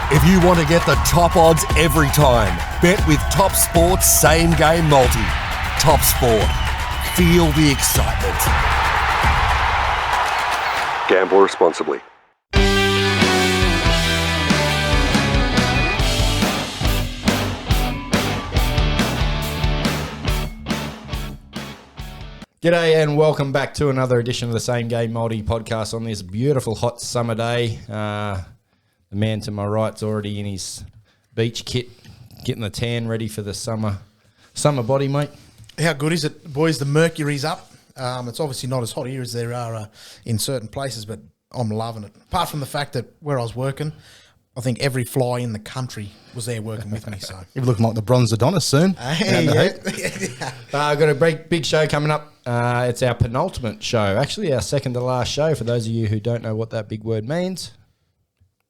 If you want to get the top odds every time, bet with Top Sport's Same Game Multi. Top Sport. Feel the excitement. Gamble responsibly. G'day and welcome back to another edition of the Same Game Multi podcast on this beautiful hot summer day. The man to my right's already in his beach kit, getting the tan ready for the summer body, mate. How good is it, boys? The mercury's up. It's obviously not as hot here as there are in certain places, but I'm loving it. Apart from the fact that where I was working, I think every fly in the country was there working with me. So You're looking like the bronze Adonis soon. yeah. I've got a big show coming up. It's our penultimate show, actually our second to last show. For those of you who don't know what that big word means,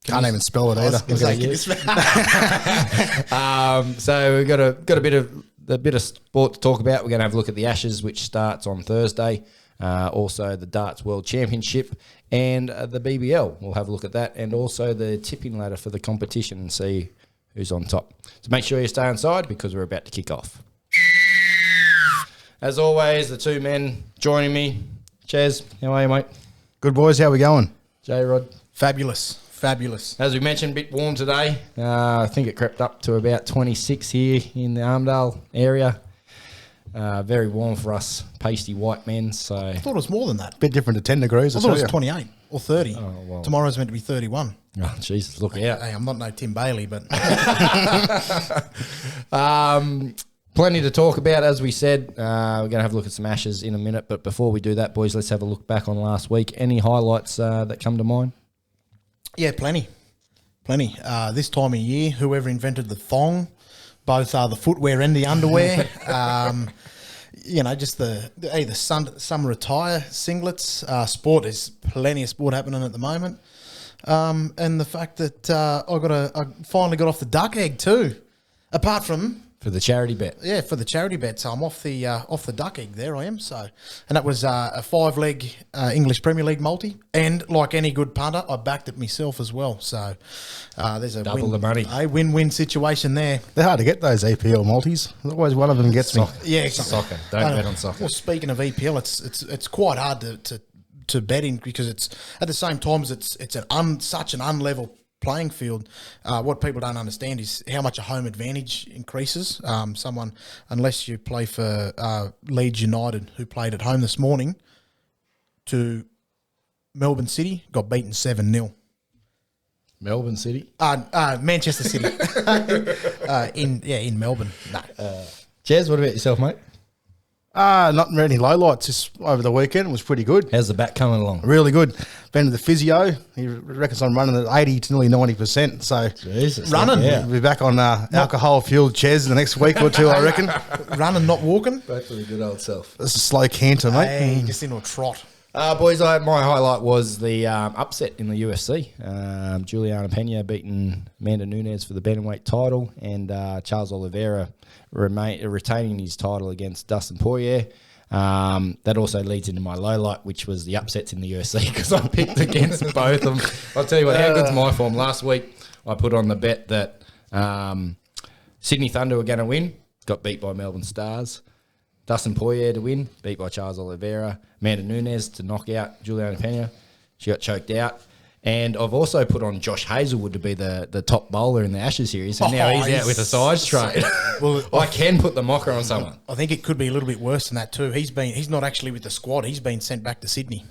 Can't even spell it either. so we've got a bit of sport to talk about. We're going to have a look at the Ashes, which starts on Thursday. Also the Darts World Championship and the BBL. We'll have a look at that, and also the tipping ladder for the competition and see who's on top. So make sure you stay inside because we're about to kick off. As always, the two men joining me. Chaz, how are you, mate? Good boys, how we going? J-Rod. Fabulous. As we mentioned, a bit warm today. I think it crept up to about 26 here in the Armdale area. Very warm for us pasty white men. So I thought it was more than that. Bit different to 10 degrees. I thought it was 28 or 30. Oh, well. Tomorrow's meant to be 31. Oh, Jesus, look out. Hey, I'm not no Tim Bailey, but Plenty to talk about, as we said. We're going to have a look at some Ashes in a minute. But before we do that, boys, let's have a look back on last week. Any highlights that come to mind? yeah, plenty. This time of year, whoever invented the thong, both the footwear and the underwear, just the summer attire, singlets, sport. There's plenty of sport happening at the moment, and the fact that I finally got off the duck egg too, apart from. For the charity bet. Yeah, for the charity bet. So I'm off the duck egg there, I am. So, and that was a 5-leg English Premier League multi. And like any good punter, I backed it myself as well. So there's a Double the money. A win-win situation there. They're hard to get, those EPL multis. There's always one of them gets me. Yeah, Soccer. Don't bet on soccer. Well, speaking of EPL, it's quite hard to bet in because it's at the same time as it's such an unlevel playing field. What people don't understand is how much a home advantage increases. Unless you play for Leeds United, who played at home this morning to Melbourne City, got beaten 7-0. Melbourne City? Manchester City. in Melbourne. No. Chaz, what about yourself, mate? Not any lowlights just over the weekend. It was pretty good. How's the back coming along? Really good. Been to the physio. He reckons I'm running at 80 to nearly 90%. So Jesus. Running? Yeah. we'll be back on alcohol-fueled chairs in the next week or two, I reckon. Running, not walking. Back to the good old self. It's a slow canter, mate. Hey, just into a trot. Boys, my highlight was the upset in the UFC. Juliana Pena beating Amanda Nunes for the bantamweight title, and Charles Oliveira retaining his title against Dustin Poirier. That also leads into my low light, which was the upsets in the UFC, because I picked against both of them. I'll tell you what, how good's my form? Last week, I put on the bet that Sydney Thunder were going to win, got beat by Melbourne Stars. Dustin Poirier to win, beat by Charles Oliveira. Amanda Nunes to knock out Juliana Pena. She got choked out. And I've also put on Josh Hazelwood to be the top bowler in the Ashes series, and now he's out with a side straight. Well, I can put the mocker on someone. I think it could be a little bit worse than that too. He's not actually with the squad. He's been sent back to Sydney.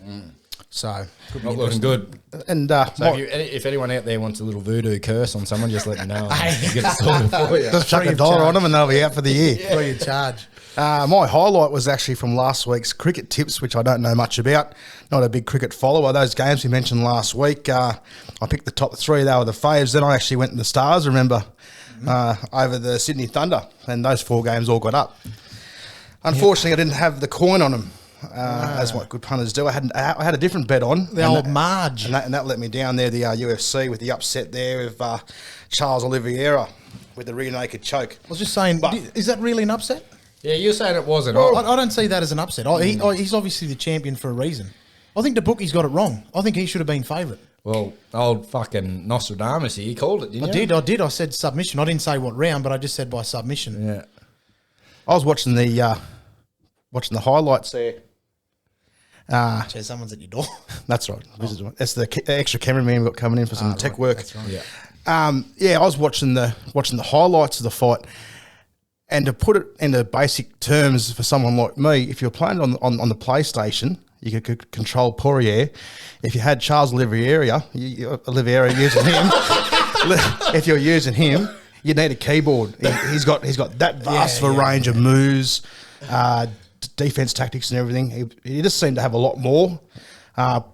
So could be Not looking good. And So if anyone out there wants a little voodoo curse on someone, just let me know. I'll get it sorted for you. just chuck Free $1 of charge. on them and they'll be out for the year. Free of charge. My highlight was actually from last week's cricket tips, which I don't know much about. Not a big cricket follower. Those games we mentioned last week, I picked the top 3. They were the faves. Then I actually went to the Stars, remember, over the Sydney Thunder, and those 4 games all got up. Unfortunately, I didn't have the coin on them, as what good punters do. I had a different bet on. The old Marge. And that let me down there, the UFC, with the upset there of Charles Oliveira with the rear naked choke. I was just saying, is that really an upset? Yeah, you're saying it wasn't. I don't see that as an upset. He's obviously the champion for a reason. I think the bookie's got it wrong. I think he should have been favourite. Well, old fucking Nostradamus here, you called it, didn't you? I did. I said submission. I didn't say what round, but I just said by submission. Yeah. I was watching the highlights there. Cheers, someone's at your door. That's right. That's the extra cameraman we've got coming in for some tech work. That's right. Yeah. I was watching the highlights of the fight, and to put it into basic terms for someone like me, if you're playing on the PlayStation, you could control Poirier. If you had Charles Oliveira using him, if you're using him, you need a keyboard. He's got that vast of a range of moves, defense tactics and everything. He just seemed to have a lot more.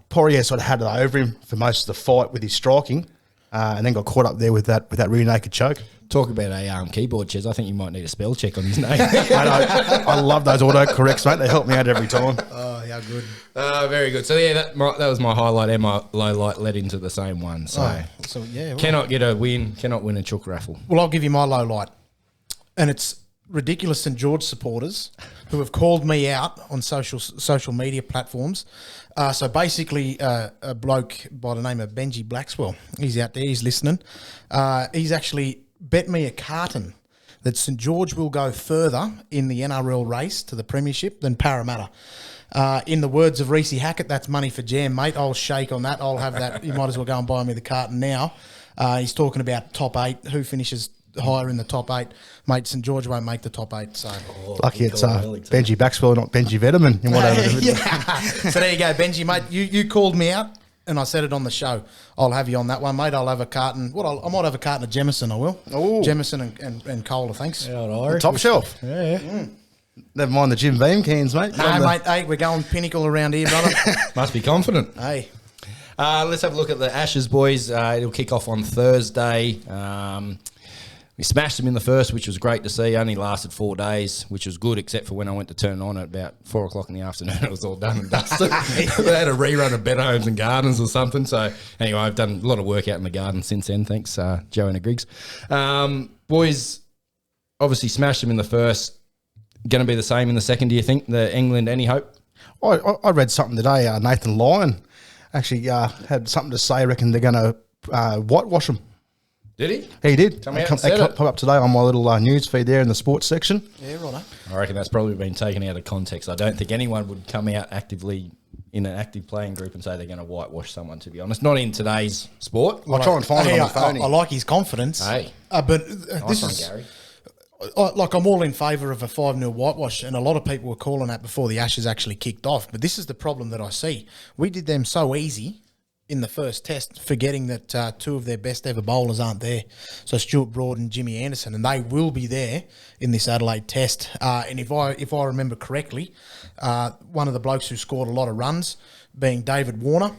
Poirier sort of had it over him for most of the fight with his striking, and then got caught up there with that rear naked choke. Talk about a keyboard, Ches. I think you might need a spell check on his name. I love those autocorrects, mate. They help me out every time. Oh, yeah, good. Very good. So, yeah, that was my highlight and my low light led into the same one. So, yeah. cannot get a win, cannot win a chook raffle. Well, I'll give you my low light. And it's ridiculous St. George supporters who have called me out on social media platforms. So basically, a bloke by the name of Benji Blackswell, he's out there, he's listening. He's actually bet me a carton that St. George will go further in the NRL race to the premiership than Parramatta. In the words of Reece Hackett, that's money for jam, mate. I'll shake on that. I'll have that. You might as well go and buy me the carton now. He's talking about top 8, who finishes higher in the top 8. Mate, St. George won't make the top 8. So lucky it's Benji Baxwell, not Benji Vetterman. Yeah. So there you go, Benji, mate. You called me out, and I said it on the show. I'll have you on that one, mate. I'll have a carton. I might have a carton of Jemison, I will. Ooh. Jemison and Cola, thanks. The top shelf. Yeah. Never mind the Jim Beam cans, mate. No, mate, hey, we're going pinnacle around here, brother. Must be confident. Hey. Let's have a look at the Ashes, boys. It'll kick off on Thursday. We smashed them in the first, which was great to see. Only lasted 4 days, which was good, except for when I went to turn it on at about 4 o'clock in the afternoon. It was all done and dusted. They had a rerun of Better Homes and Gardens or something. So anyway, I've done a lot of work out in the garden since then. Thanks, Joanna Griggs. Boys, obviously smashed them in the first. Going to be the same in the second, do you think? The England, any hope? I read something today. Nathan Lyon actually had something to say. I reckon they're going to whitewash them. Did he? He did. Tell me They pop up today on my little news feed there in the sports section. Yeah, right. I reckon that's probably been taken out of context. I don't think anyone would come out actively in an active playing group and say they're going to whitewash someone, to be honest. Not in today's sport. I'll try and find it on the phone. I like his confidence. Hey. But Nice this one, is... Gary. I'm all in favour of a 5-0 whitewash, and a lot of people were calling that before the Ashes actually kicked off. But this is the problem that I see. We did them so easy in the first test, forgetting that 2 of their best ever bowlers aren't there. So Stuart Broad and Jimmy Anderson, and they will be there in this Adelaide test. And if I remember correctly, one of the blokes who scored a lot of runs, being David Warner,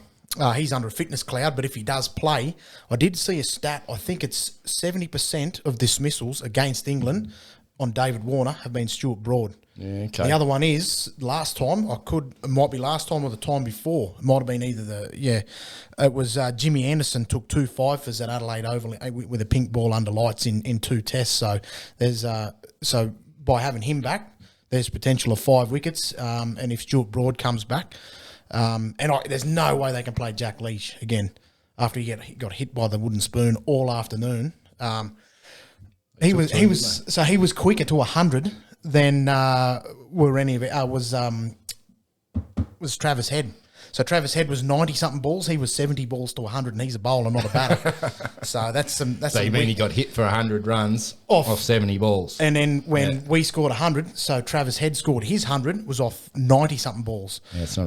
he's under a fitness cloud, but if he does play, I did see a stat, I think it's 70% of dismissals against England on David Warner have been Stuart Broad. Yeah, okay. The other one is, last time, it might be last time or the time before, it might have been it was Jimmy Anderson took 2 fifers at Adelaide Oval with a pink ball under lights in 2 tests, so there's so by having him back, there's potential of 5 wickets, and if Stuart Broad comes back, there's no way they can play Jack Leach again after he got hit by the wooden spoon all afternoon. He was quicker to 100 than was Travis Head. So Travis Head was 90-something balls. He was 70 balls to 100, and he's a bowler, not a batter. So So you mean he got hit for 100 runs off 70 balls? And then when we scored 100, so Travis Head scored his 100, was off 90-something balls. Yeah, it's not a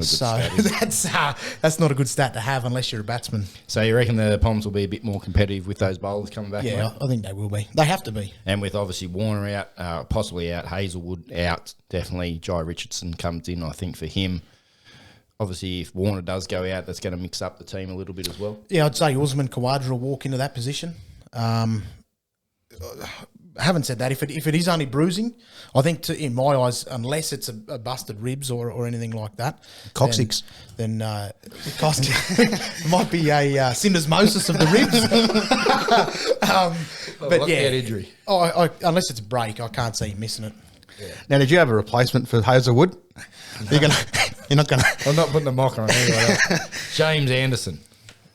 good stat. So that's not a good stat to have unless you're a batsman. So you reckon the Poms will be a bit more competitive with those bowlers coming back? Yeah, mate? I think they will be. They have to be. And with obviously Warner out, possibly out, Hazelwood out, definitely Jai Richardson comes in, I think, for him. Obviously, if Warner does go out, that's going to mix up the team a little bit as well. Yeah, I'd say Usman Khawaja will walk into that position. I haven't said that. If it is only bruising, I think in my eyes, unless it's a busted ribs or anything like that, coccyx, then it might be a syndesmosis of the ribs. But yeah, injury. Unless it's a break, I can't see him missing it. Yeah. Now, did you have a replacement for Hazelwood? You're not gonna. I'm not putting a mocker on anybody else. James Anderson.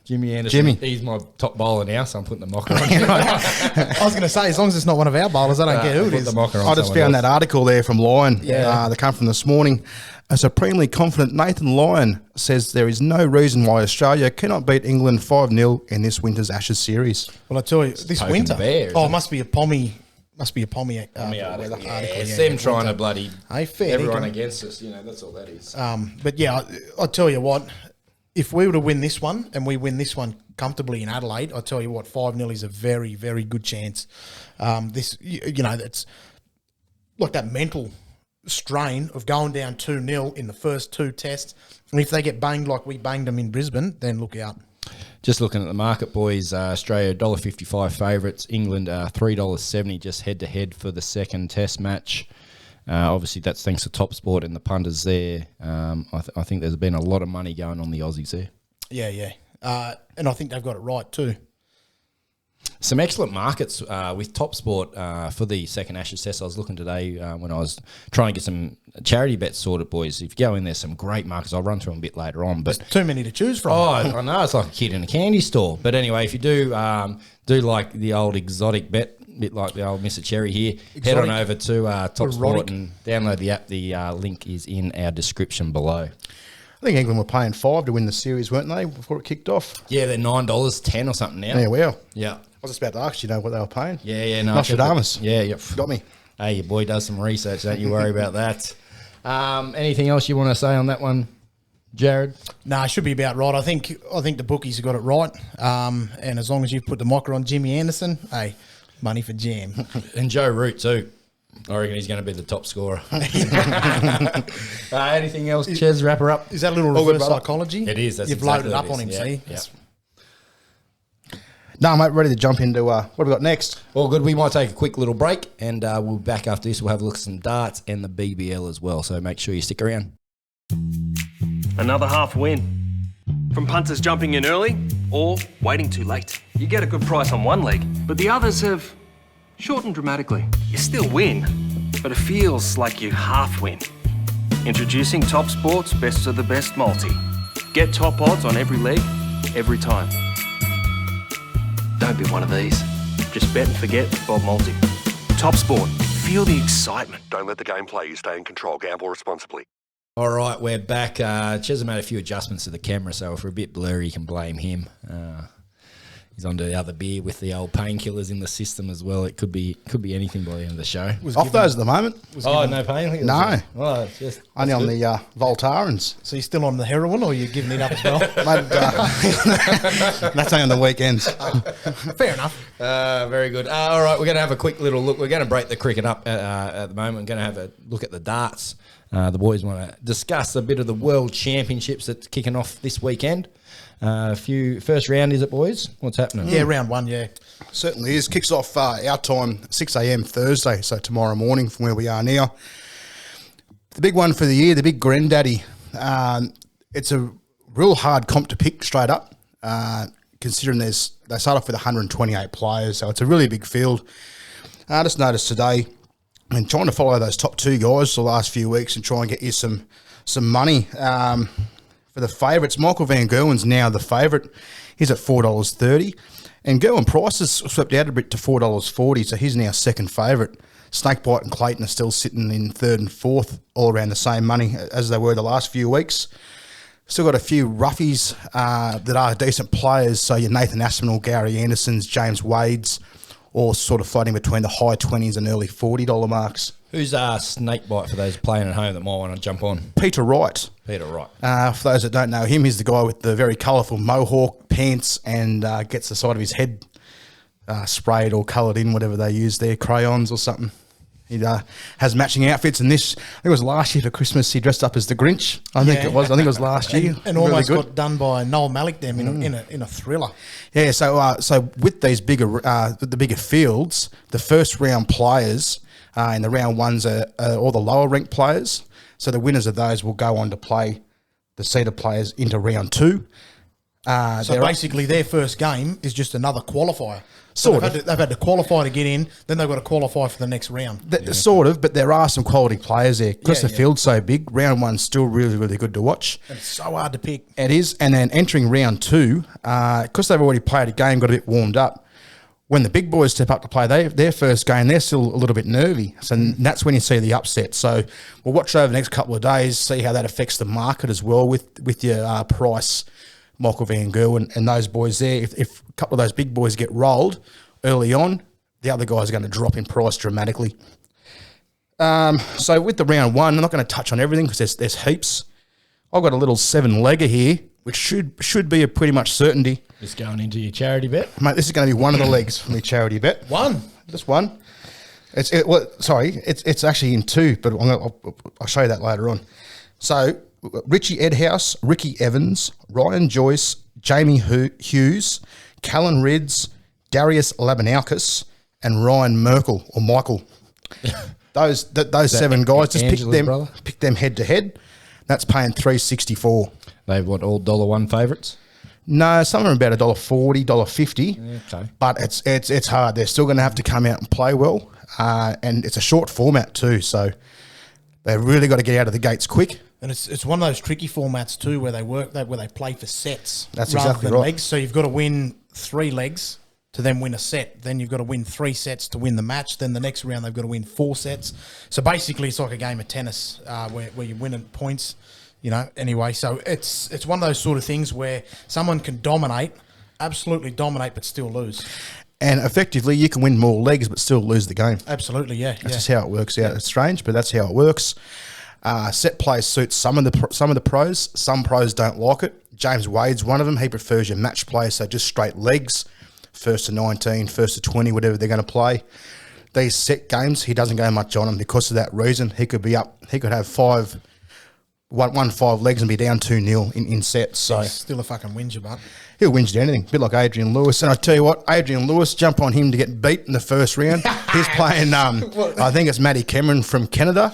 Jimmy Anderson. Jimmy. He's my top bowler now, so I'm putting the mocker on. I was going to say, as long as it's not one of our bowlers, I don't care who it is. The mocker on I just someone found else. that article there from Lyon. Yeah. That come from this morning. A supremely confident Nathan Lyon says there is no reason why Australia cannot beat England 5-0 in this winter's Ashes series. Well, I tell you, this poking winter. the bear, Oh, isn't it must be a pommy. Yeah, it's yeah, them trying to winter. bloody Hey, fair everyone dinkum. against us. That's all that is. But yeah, I tell you what, if we were to win this one and we win this one comfortably in Adelaide, I tell you what, 5-0 is a very, very good chance. It's like that mental strain of going down 2-0 in the first two tests. And if they get banged like we banged them in Brisbane, then look out. Just looking at the market, boys, Australia $1.55 favourites, England $3.70 just head-to-head for the second test match. Obviously, that's thanks to Top Sport and the punters there. I think there's been a lot of money going on the Aussies there. Yeah. And I think they've got it right too. Some excellent markets with Top Sport for the second Ashes test. I was looking today when I was trying to get some charity bets sorted, boys. If you go in there, some great markets. I'll run through them a bit later on. But Too many to choose from. oh, I know it's like a kid in a candy store. But anyway, if you do like the old exotic bet, a bit like the old Mr. Cherry here, head on over to Top Sport and download the app. The link is in our description below. I think England were paying $5 to win the series, weren't they, before it kicked off? Yeah, they're $9.10 or something now. Yeah, well. Yeah. I was just about to ask you know what they were paying. Yeah, no. Nostradamus. Yeah. Got me. Hey, your boy does some research. Don't you worry about that. Anything else you want to say on that one, Jared? No, it should be about right. I think the bookies have got it right. And as long as you've put the mocker on Jimmy Anderson, hey, money for jam. And Joe Root too. I reckon he's going to be the top scorer. Anything else, Ches? Wrap her up. Is that a little All good, reverse brother. psychology? It is. That's You've exactly loaded up what on it him, is. see? Yeah. No, mate, ready to jump into what have we got next? All good. We might take a quick little break and we'll be back after this. We'll have a look at some darts and the BBL as well. So make sure you stick around. Another half win. From punters jumping in early or waiting too late. You get a good price on one leg, but the others have shortened dramatically. You still win, but it feels like you half win. Introducing Top Sport's Best of the Best multi. Get top odds on every leg, every time. Don't be one of these. Just bet and forget Bob Multi. Top Sport. Feel the excitement. Don't let the game play you. Stay in control. Gamble responsibly. All right, we're back. Ches made a few adjustments to the camera, so if we're a bit blurry, you can blame him. He's on to the other beer with the old painkillers in the system as well. It could be anything by the end of the show. Off those at the moment. Oh, no painkillers? No. Well, it's just Only on the Voltarens. So you're still on the heroin or you're giving it up as well? Mate, that's only on the weekends. Fair enough. Very good. All right, we're going to have a quick little look. We're going to break the cricket up at the moment. We're going to have a look at the darts. The boys want to discuss a bit of the World Championships that's kicking off this weekend. A few first round, is it, boys? What's happening? Yeah, round one, yeah. Certainly is. Kicks off our time, 6 a.m. Thursday, so tomorrow morning from where we are now. The big one for the year, the big granddaddy. It's a real hard comp to pick straight up, considering they start off with 128 players, so it's a really big field. I just noticed today, I've been trying to follow those top two guys for the last few weeks and try and get you some money. For the favourites, Michael Van Gerwen's now the favourite. He's at $4.30. And Gerwen Price has swept out a bit to $4.40, so he's now second favourite. Snakebite and Clayton are still sitting in third and fourth, all around the same money as they were the last few weeks. Still got a few roughies that are decent players, so your Nathan Aspinall, Gary Andersons, James Wades, all sort of floating between the high 20s and early $40 marks. Who's Snakebite for those playing at home that might want to jump on? Peter Wright. Peter Wright. For those that don't know him, he's the guy with the very colourful mohawk pants and gets the side of his head sprayed or coloured in, whatever they use there, crayons or something. He has matching outfits, and this, I think it was last year for Christmas, he dressed up as the Grinch. I think it was last year. And Really almost good. got done by Noel Malik them in a thriller. Yeah, so with these bigger fields, the first round players in the round ones are all the lower ranked players. So the winners of those will go on to play the seeded players into round two. So basically, their first game is just another qualifier. They've had to qualify to get in, then they've got to qualify for the next round. Sort of, but there are some quality players there. Because the field's so big, round one's still really, really good to watch. And it's so hard to pick. It is. And then entering round two, because they've already played a game, got a bit warmed up, when the big boys step up to play their first game, they're still a little bit nervy. So that's when you see the upset. So we'll watch over the next couple of days, see how that affects the market as well with your Price, Michael Van Gerwen and those boys there. If a couple of those big boys get rolled early on, the other guys are going to drop in price dramatically. So with the round one, I'm not going to touch on everything because there's heaps. I've got a little 7-legger here, which should be a pretty much certainty. Just going into your charity bet. Mate, this is going to be one of the legs from the charity bet. Just one. It's actually in two, but I'll show you that later on. So Richie Edhouse, Ricky Evans, Ryan Joyce, Jamie Hughes, Callan Rids, Darius Labanauskas, and Ryan Merkel or Michael. Those 7 guys, just pick them head to head. That's paying $364. They've what, all $1 favourites? No, some are about $1.40, $1.50. Okay. But it's hard. They're still going to have to come out and play well. And it's a short format too, so they've really got to get out of the gates quick. And it's one of those tricky formats too, where they play for sets. That's rather exactly than right. legs. So you've got to win 3 legs to then win a set. Then you've got to win 3 sets to win the match. Then the next round they've got to win 4 sets. So basically, it's like a game of tennis where you win at points. Anyway, so it's one of those sort of things where someone can absolutely dominate, but still lose. And effectively, you can win more legs, but still lose the game. Absolutely, yeah. That's just how it works out. It's strange, but that's how it works. Set play suits some of the pros. Some pros don't like it. James Wade's one of them. He prefers your match play, so just straight legs, 1st to 19, 1st to 20, whatever they're going to play. These set games, he doesn't go much on them because of that reason. He could have 5 legs and be down 2-0 in sets. So he's still a fucking whinger, but he'll whinge to anything. A bit like Adrian Lewis. And I tell you what, Adrian Lewis, jump on him to get beat in the first round. He's playing, I think it's Matty Cameron from Canada.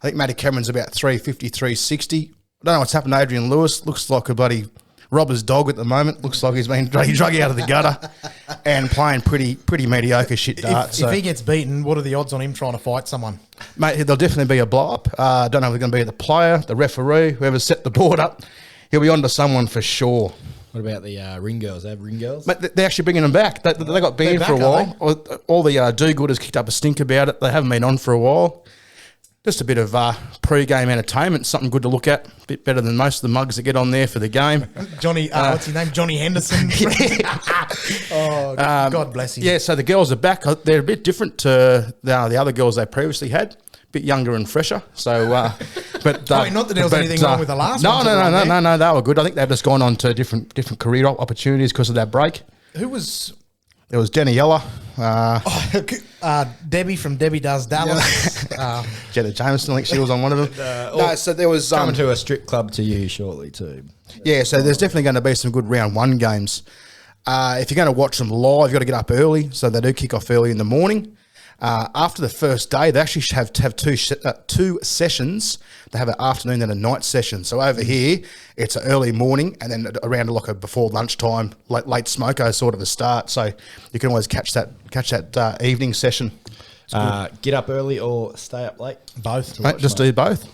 I think Matty Cameron's about 350, 360. I don't know what's happened to Adrian Lewis. Looks like a bloody robber's dog at the moment. Looks like he's been drug out of the gutter and playing pretty mediocre shit darts. If he gets beaten, what are the odds on him trying to fight someone? Mate, there'll definitely be a blow-up. I don't know if it's going to be the player, the referee, whoever set the board up. He'll be on to someone for sure. What about the ring girls? They have ring girls? Mate, they're actually bringing them back. They got banned for a while. All the do-gooders kicked up a stink about it. They haven't been on for a while. Just a bit of pre-game entertainment, something good to look at. A bit better than most of the mugs that get on there for the game. Johnny, what's his name? Johnny Henderson. God bless him. Yeah, so the girls are back. They're a bit different to the other girls they previously had. A bit younger and fresher. So, but not that there was anything wrong with the last one. No, they were good. I think they've just gone on to different career opportunities because of that break. Who was? There was Daniela. Debbie from Debbie Does Dallas. Jenna Jameson, I think she was on one of them. So there was coming to a strip club to you shortly too. Yeah, so there's definitely going to be some good round 1 games. If you're going to watch them live, you've got to get up early. So they do kick off early in the morning. After the first day, they actually have to have 2 sessions. They have an afternoon and a night session. So over here, it's an early morning and then around like a before lunchtime, late smoko sort of a start. So you can always catch that evening session. Get up early or stay up late? Both. Mate, just do both.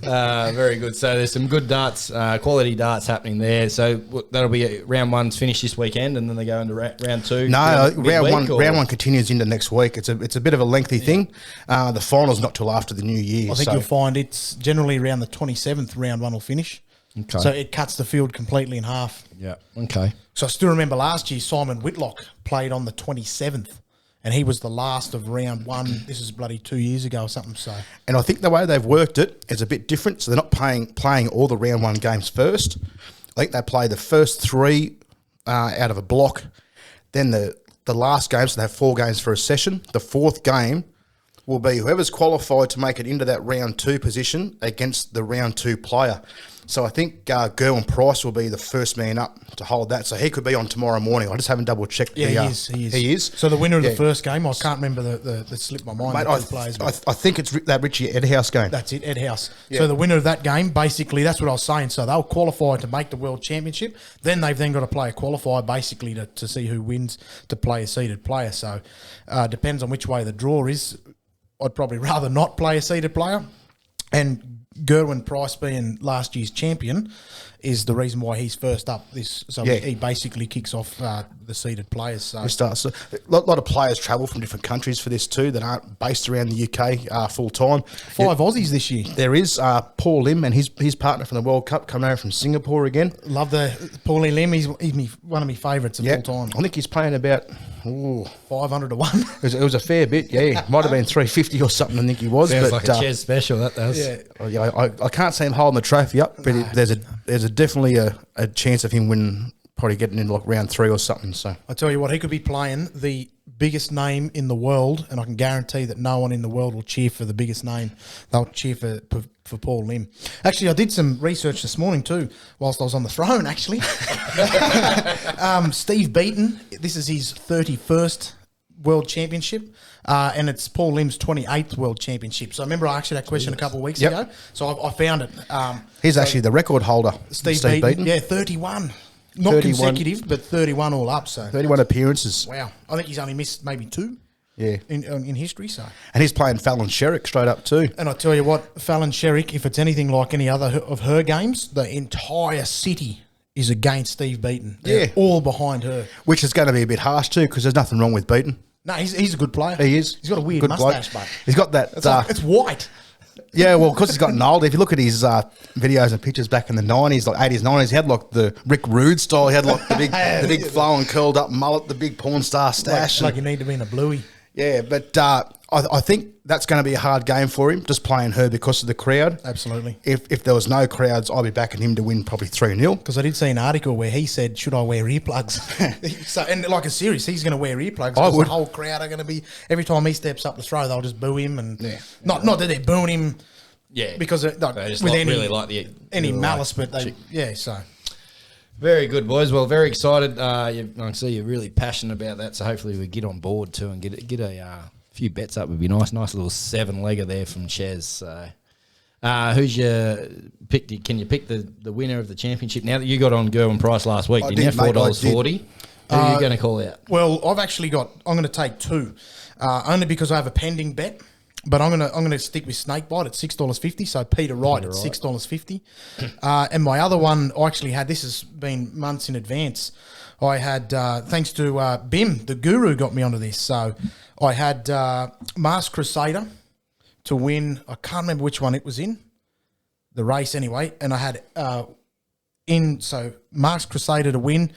Very good. So there's some good darts, quality darts happening there. So that'll be round 1's finished this weekend, and then they go into round 2. No, round one continues into next week. It's a bit of a lengthy thing. The final's not till after the new year. I think you'll find it's generally around the 27th. Round 1 will finish. Okay. So it cuts the field completely in half. Yeah. Okay. So I still remember last year Simon Whitlock played on the 27th. And he was the last of round 1. This is bloody 2 years ago or something. So, and I think the way they've worked it is a bit different. So they're not playing all the round 1 games first. I think they play the first 3 out of a block. Then the last game, so they have 4 games for a session. The 4th game will be whoever's qualified to make it into that round 2 position against the round 2 player. So I think Gerwin Price will be the first man up to hold that. So he could be on tomorrow morning. I just haven't double checked. Yeah, he is. He is. So the winner of the first game, I can't remember the slip my mind. Mate, the two players, I think it's that Richie Edhouse game. That's it, Ed House. Yeah. So the winner of that game, basically, that's what I was saying. So they'll qualify to make the World Championship. Then they've got to play a qualifier, basically, to see who wins to play a seeded player. So depends on which way the draw is. I'd probably rather not play a seeded player. And Gerwin Price being last year's champion is the reason why he's first up. He basically kicks off the seeded players. So a lot of players travel from different countries for this too that aren't based around the UK full time. 5 Aussies this year. There is Paul Lim and his partner from the World Cup coming over from Singapore again. Love the Paulie Lim. He's one of my favourites of all time. I think he's playing about 500 to 1. It was a fair bit, yeah. Might have been 350 or something. I think he was. Sounds like a Ches special. That does. Yeah. I can't see him holding the trophy up, but there's definitely a chance of him winning, probably getting into like round 3 or something. So I tell you what, he could be playing the biggest name in the world, and I can guarantee that no one in the world will cheer for the biggest name. They'll cheer for Paul Lim. Actually, I did some research this morning too, whilst I was on the throne. Actually, Steve Beaton. This is his 31st World Championship, and it's Paul Lim's 28th World Championship. So I remember I asked you that question a couple of weeks ago. So I found it. He's actually the record holder, Steve Beaton. Yeah, 31. Not 31. Consecutive, but 31 all up. So 31 appearances. Wow. I think he's only missed maybe 2 in history. So and he's playing Fallon Sherrick straight up too. And I tell you what, Fallon Sherrick, if it's anything like any other of her games, the entire city is against Steve Beaton. They're all behind her. Which is going to be a bit harsh too, because there's nothing wrong with Beaton. No, he's a good player. He is. He's got a weird mustache, but he's got that. It's white. Yeah, well, because he's gotten old. If you look at his videos and pictures back in the 90s, like 80s, 90s, he had like the Rick Rude style. He had like the big flowing, curled up mullet, the big porn star stash. Like you need to be in a bluey. Yeah, but I think that's going to be a hard game for him, just playing her because of the crowd. Absolutely. If there was no crowds, I'd be backing him to win probably 3-0. Because I did see an article where he said, should I wear earplugs? So, and like a series, he's going to wear earplugs because the whole crowd are going to be, every time he steps up to throw, they'll just boo him. And not that they're booing him because with any, really like any malice, but so. Very good, boys. Well, very excited. I can see you're really passionate about that, so hopefully we get on board too and get a few bets up would be nice. Nice little 7-legger there from Ches. So, who's your pick? Can you pick the winner of the championship? Now that you got on Gerwin Price last week, didn't you? $4.40. Who are you going to call out? Well, I'm going to take 2, only because I have a pending bet. But I'm gonna stick with Snakebite at $6.50. So Peter Wright at $6.50. And my other one, I actually had, this has been months in advance. I had thanks to Bim, the guru, got me onto this. So I had Mars Crusader to win. I can't remember which one it was in the race anyway. And I had Mars Crusader to win,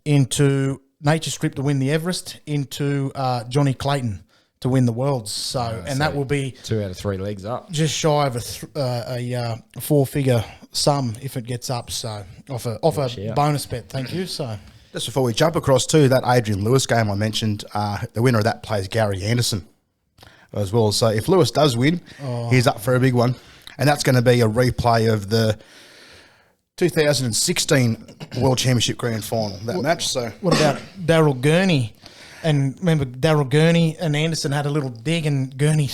into Nature Strip to win the Everest, into Johnny Clayton to win the Worlds. So that will be 2 out of 3 legs up, just shy of a 4-figure sum if it gets up. So off a bonus bet. Thank you. So just before we jump across to that Adrian Lewis game I mentioned, the winner of that plays Gary Anderson as well. So if Lewis does win, he's up for a big one, and that's going to be a replay of the 2016 World Championship Grand Final, that match. So what about Daryl Gurney? And remember, Daryl Gurney and Anderson had a little dig, and Gary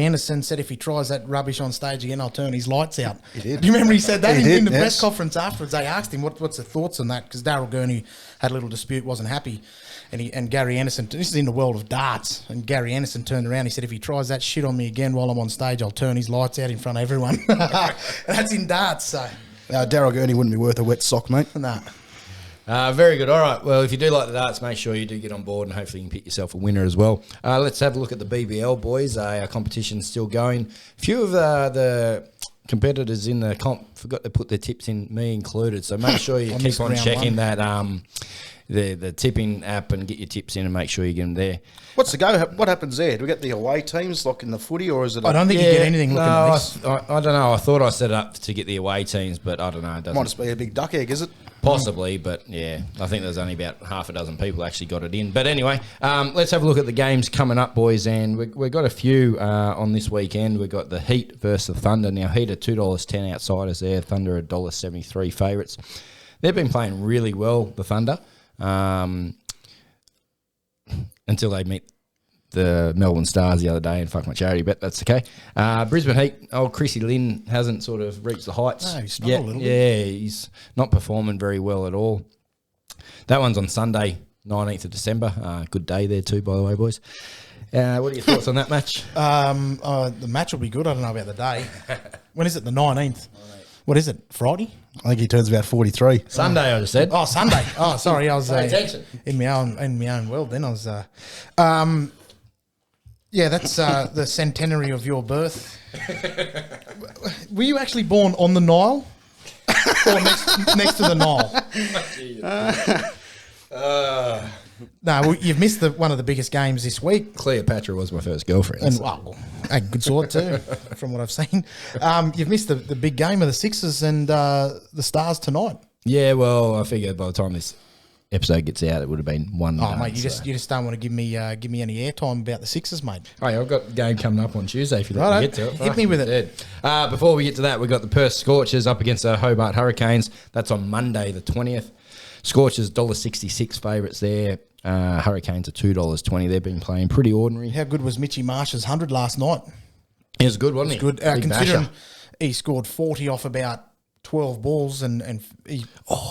Anderson said if he tries that rubbish on stage again, I'll turn his lights out. He did. Do you remember he said that in the press conference afterwards? They asked him what's the thoughts on that, because Daryl Gurney had a little dispute, wasn't happy. And Gary Anderson, this is in the world of darts, and Gary Anderson turned around, he said, if he tries that shit on me again while I'm on stage, I'll turn his lights out in front of everyone. And that's in darts, so. Daryl Gurney wouldn't be worth a wet sock, mate. Nah. Very good. All right. Well, if you do like the darts, make sure you do get on board, and hopefully you can pick yourself a winner as well. Let's have a look at the BBL, boys. Our competition's still going. A few of the competitors in the comp forgot to put their tips in, me included. So make sure you keep on checking that the tipping app and get your tips in and make sure you get them there. What's the go? What happens there? Do we get the away teams like in the footy, or is it? I don't think you get anything looking at this. I don't know. I thought I set it up to get the away teams, but I don't know. It Might just be a big duck egg, is it? Possibly, but yeah, I think there's only about half a dozen people actually got it in. But anyway, let's have a look at the games coming up, boys. And we've got a few on this weekend. We've got the Heat versus the Thunder. Now, Heat are $2.10 outsiders there. Thunder are $1.73 favourites. They've been playing really well, the Thunder, until they meet the Melbourne Stars the other day and fuck my charity bet. That's okay. Brisbane Heat, old Chrissy Lynn hasn't sort of reached the heights. No, he's struggled a little bit. Yeah, he's not performing very well at all. That one's on Sunday, 19th of December. Good day there too, by the way, boys. What are your thoughts on that match? The match will be good. I don't know about the day. When is it? The 19th. What is it? Friday? I think he turns about 43. Sunday, I just said. Oh, Sunday. Oh, sorry. I was Pay attention. in my own world. Then I was. Yeah, that's the centenary of your birth. Were you actually born on the Nile or next to the Nile? No, you've missed one of the biggest games this week. Cleopatra was my first girlfriend. And well, a good sword too, from what I've seen. You've missed the big game of the Sixers and the Stars tonight. Yeah, well, I figure by the time this episode gets out, it would have been one. Oh, mate, you just don't want to give me any airtime about the Sixers, mate. Hey, I've got the game coming up on Tuesday if you let me get to it. Hit me with it. Before we get to that, we've got the Perth Scorchers up against the Hobart Hurricanes. That's on Monday, the 20th. Scorchers $1.66 favourites there. Hurricanes are $2.20. They've been playing pretty ordinary. How good was Mitchy Marsh's 100 last night? It was good, wasn't he? Good. Big Considering basher. he scored 40 off about 12 balls and he's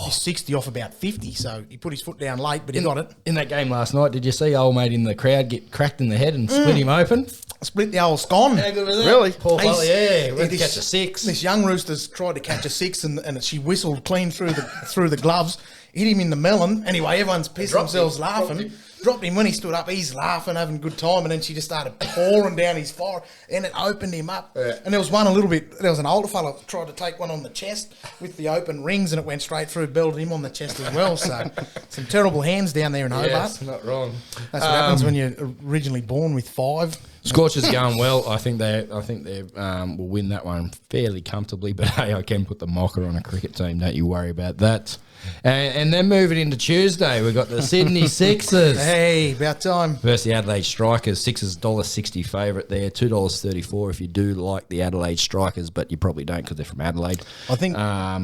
60 off about 50. So he put his foot down late, but he got it. In that game last night, did you see old mate in the crowd get cracked in the head and split him open? Split the old scone. How good was that? Really? Poor fella, yeah. Went to This- catch a six. This young rooster's tried to catch a six and she whistled clean through the gloves, hit him in the melon. Anyway, everyone's pissed themselves laughing. Dropped him when he stood up. He's laughing, having a good time, and then she just started pouring down his forehead, and it opened him up. Yeah. And there was one there was an older fella tried to take one on the chest with the open rings, and it went straight through, belted him on the chest as well. So some terrible hands down there in Hobart. Yes, not wrong. That's what happens when you're originally born with 5. Scorchers are going well. I think they will win that one fairly comfortably. But hey, I can put the mocker on a cricket team. Don't you worry about that. And then moving into Tuesday, we've got the Sydney Sixers. Hey, about time. Versus the Adelaide Strikers. Sixers $1.60 favourite there. $2.34 if you do like the Adelaide Strikers, but you probably don't because they're from Adelaide. I think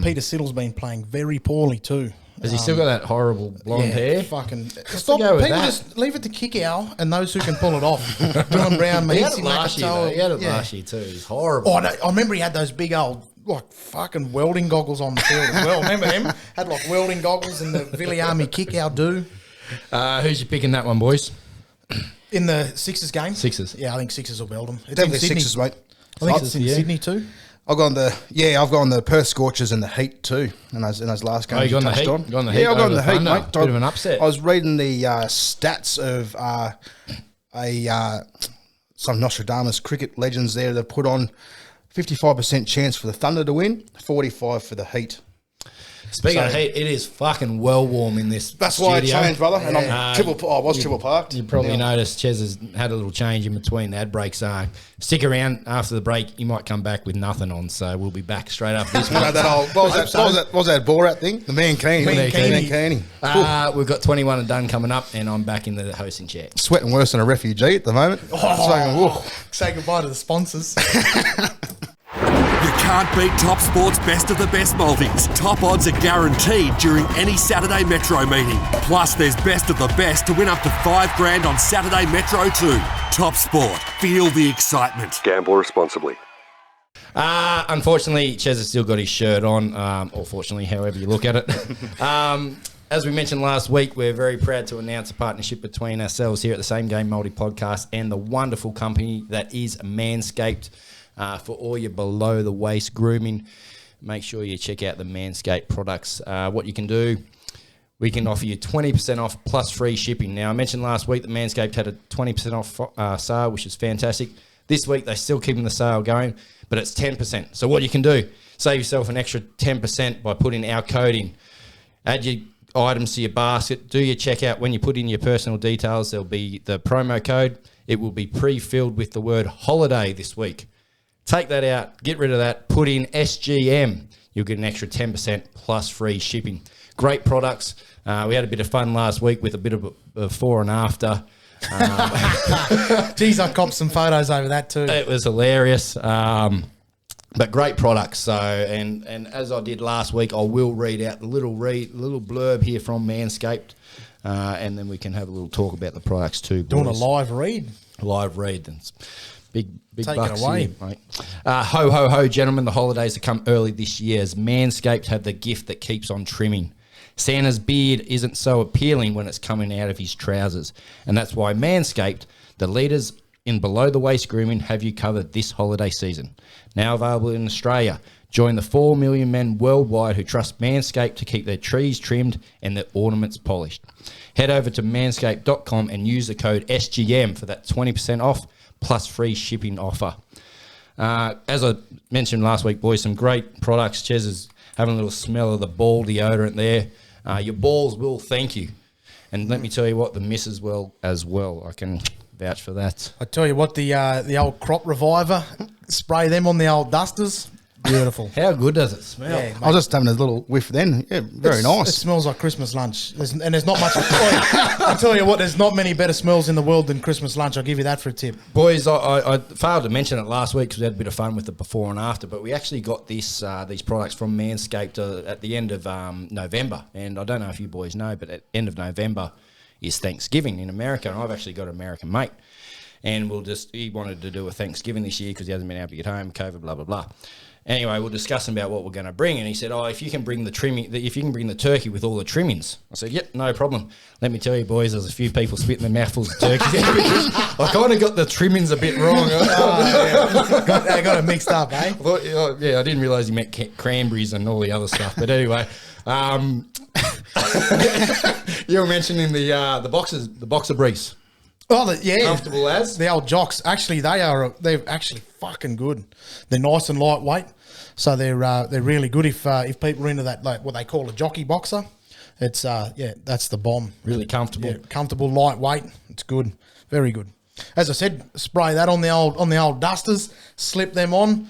Peter Siddle's been playing very poorly too. Has he still got that horrible blonde hair? Fucking to stop. go with People that? just leave it to Kickow and those who can pull it off. Dylan Brown, He had Mahissi it last year, though. He had it last year too. He's horrible. Oh, no, I remember he had those big old fucking welding goggles on the field as well. Remember them? Had like welding goggles and the Viliami Kickow do. Who's you picking that one, boys? In the Sixers game? Sixers. Yeah, I think Sixers will belt them. It's Definitely in Sydney. Sixers, mate. I think it's in yeah. Sydney too. I've gone the Perth Scorchers and the Heat too, in those last games. Oh, you gone the touched Heat? on. You gone the Heat Yeah, I've gone over the the Heat, Thunder? mate. Bit of an upset. I was reading the stats of some Nostradamus cricket legends there. They've put on 55% chance for the Thunder to win, 45 for the Heat. Speaking of heat, it is fucking well warm in this That's studio. why I changed, brother. And I'm I was triple parked. You probably noticed Ches has had a little change in between ad breaks. Stick around after the break. You might come back with nothing on, so we'll be back straight after this You know one. that old, what was that Borat thing? The Mankini. We've got 21 and done coming up, and I'm back in the hosting chair. Sweating worse than a refugee at the moment. Say goodbye to the sponsors. You can't beat Top Sport's best of the best multis. Top odds are guaranteed during any Saturday Metro meeting. Plus, there's best of the best to win up to $5,000 on Saturday Metro too. Top Sport. Feel the excitement. Gamble responsibly. Unfortunately, Ches has still got his shirt on, or fortunately, however you look at it. As we mentioned last week, we're very proud to announce a partnership between ourselves here at the Same Game Multi Podcast and the wonderful company that is Manscaped. For all your below-the-waist grooming, make sure you check out the Manscaped products. What you can do, we can offer you 20% off plus free shipping. Now, I mentioned last week that Manscaped had a 20% off sale, which is fantastic. This week, they're still keeping the sale going, but it's 10%. So what you can do, save yourself an extra 10% by putting our code in. Add your items to your basket. Do your checkout. When you put in your personal details, there'll be the promo code. It will be pre-filled with the word holiday this week. Take that out, get rid of that, put in SGM. You'll get an extra 10% plus free shipping. Great products. We had a bit of fun last week with a bit of a before and after. Geez, I copped some photos over that too. It was hilarious. But great products. So, and as I did last week, I will read out the little blurb here from Manscaped, and then we can have a little talk about the products too. Doing a boys. live read. Live read. That's big Take bucks it away. here, mate. Ho, ho, ho, gentlemen. The holidays have come early this year as Manscaped have the gift that keeps on trimming. Santa's beard isn't so appealing when it's coming out of his trousers. And that's why Manscaped, the leaders in below-the-waist grooming, have you covered this holiday season. Now available in Australia. Join the 4 million men worldwide who trust Manscaped to keep their trees trimmed and their ornaments polished. Head over to manscaped.com and use the code SGM for that 20% off plus free shipping offer. As I mentioned last week, boys, some great products. Ches is having a little smell of the ball deodorant there. Your balls will thank you. And let me tell you what, the misses will as well. I can vouch for that. I tell you what, the old crop reviver, spray them on the old dusters. Beautiful. How good does it smell? Yeah, I was just having a little whiff then. Yeah, very It nice. smells like Christmas lunch. There's not much. I tell you what, there's not many better smells in the world than Christmas lunch. I'll give you that for a tip. Boys, I failed to mention it last week because we had a bit of fun with the before and after, but we actually got these products from Manscaped at the end of November. And I don't know if you boys know, but at the end of November is Thanksgiving in America, and I've actually got an American mate. And he wanted to do a Thanksgiving this year because he hasn't been able to get home, COVID, blah, blah, blah. Anyway, we're discussing about what we're going to bring, and he said, if you can bring the turkey with all the trimmings. I said, yep, no problem. Let me tell you, boys, there's a few people spitting their mouthfuls of turkey. I kind of got the trimmings a bit wrong. I got it mixed up, eh? I didn't realise he meant cranberries and all the other stuff. But anyway, you were mentioning the boxer briefs. Oh, yeah. Comfortable as? The old jocks. Actually, they're actually fucking good. They're nice and lightweight, so they're really good if people are into that, like what they call a jockey boxer. It's that's the bomb. Really comfortable. Yeah, comfortable, lightweight. It's good, very good. As I said, spray that on the old dusters, slip them on.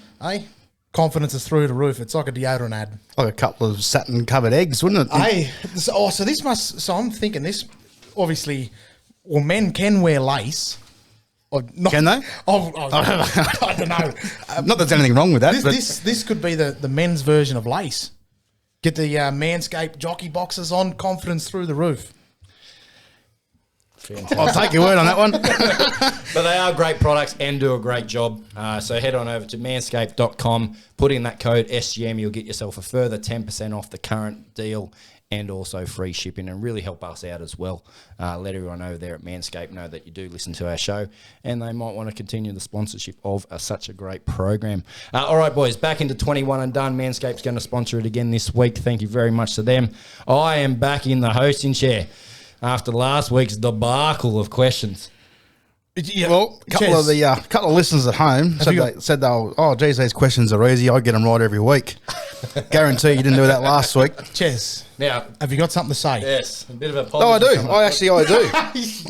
Confidence is through the roof. It's like a deodorant ad. Like a couple of satin covered eggs, wouldn't it? So I'm thinking this. Obviously, well, men can wear lace. Or not, Can they? I don't know. Not that there's anything wrong with that. This could be the men's version of lace. Get the Manscaped jockey boxes on, confidence through the roof. Fantastic. I'll take your word on that one. But they are great products and do a great job. So head on over to manscaped.com, put in that code SGM, you'll get yourself a further 10% off the current deal and also free shipping, and really help us out as well. Let everyone over there at Manscaped know that you do listen to our show and they might want to continue the sponsorship of such a great program. All right, boys, back into 21 and done. Manscaped's going to sponsor it again this week. Thank you very much to them. I am back in the hosting chair after last week's debacle of questions. Yeah. Well, a couple of listeners at home said geez, these questions are easy. I get them right every week. Guarantee you didn't do that last week. Ches, Now, have you got something to say? yes, a bit of a No, I apology. do. I do.